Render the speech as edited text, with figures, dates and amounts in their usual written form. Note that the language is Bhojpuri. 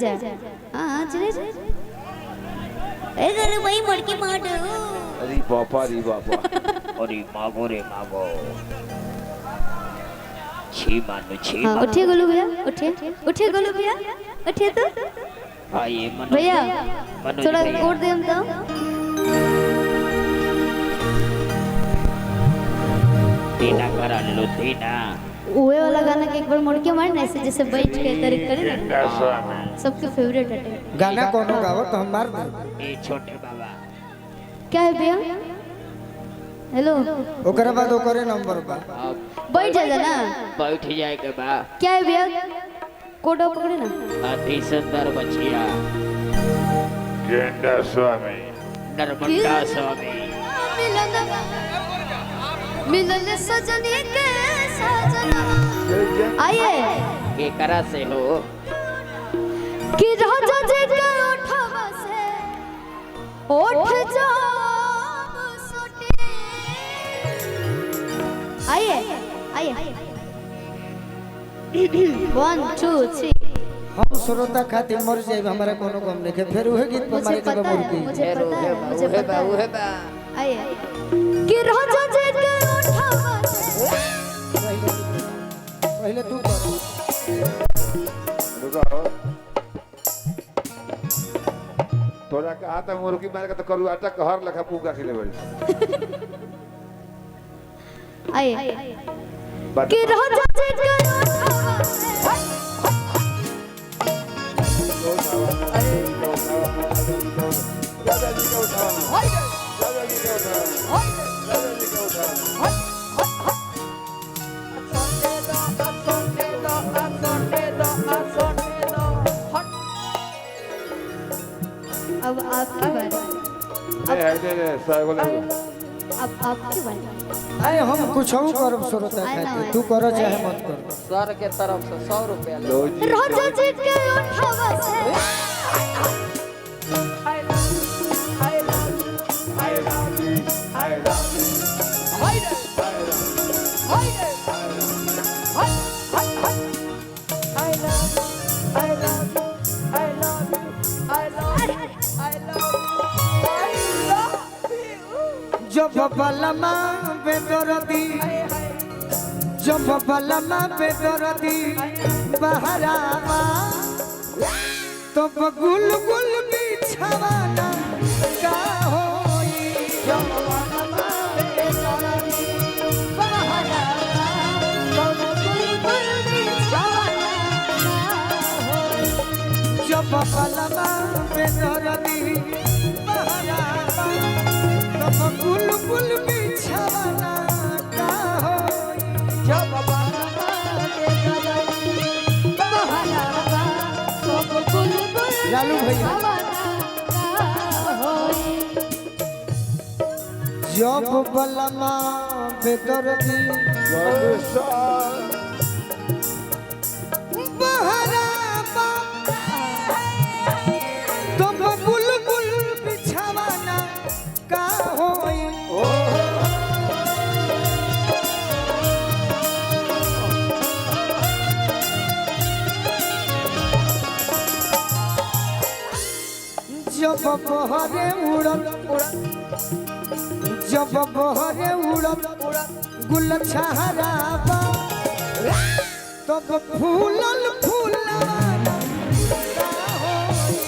जा हां चले जा अरे वही मड़की मार दो अरे बापा अरे मागो रे मागो छी मानो छी हां उठे गोलू भैया उठे गोलू भैया उठे तो हां ये मनो भैया थोड़ा भैया। कोड दे हम तो दीना करा लो दीना ओए वाला गाना के एक बार मुड़ के मारना ऐसे जैसे बैठ के तरीक करे ना सबके फेवरेट है गाना कोनो गाओ तो हम मार दे ए छोटे बाबा क्या है भैया हेलो ओकरा बाद ओकरे नंबर बा बैठ जा ना बैठ जाए के बा क्या है भैया कोडो पकड़े ना अति सुंदर बचिया गेंडा स्वामी नर्मदा स्वामी मिलन सजनी के सजना आइए के करा से हो कि राजा जी के ओठवा से ओठ जाम सोटे आइए 1 2 3 हम श्रोता खातिर मर जाए हमारा कोनो गम नहीं के फिर उहे गीत पर मारे के मुर्गी मुझे पता है आइए कि राजा जी के ओठवा से पहले तू कर रुको तोरा का आता मुर्गी मार के तो करू आटा कहर लखा पूगा के लेबल आइए कि राजा जी के ओठवा से अब आपकी बारी अब आपकी बारी आए हम कुछ और करब श्रोता खातिर तू कर चाहे मत कर सर के तरफ से 100 रुपया ले राजा जी के ओठवा से जब बलमा बेदरदी जब बलमा बेदरदी बहरावा तो गुल गुल बिछवाना का होई जब बलमा बेदरदी बहरावा तो गुल गुल बिछवाना का होई जब बलमा बेदरदी बहरावा गुल गुल बिछवाना का होई जब बलमा बेदरदी बहरावा तो गुल गुल लालू भैया जब बलमा बेदरदी बहरावा तो गुल गुल बिछवाना का होई जब बहरे उड़ल जब बहरे उड़ल गुल छहरावा तब फूलल फूलवाना का होई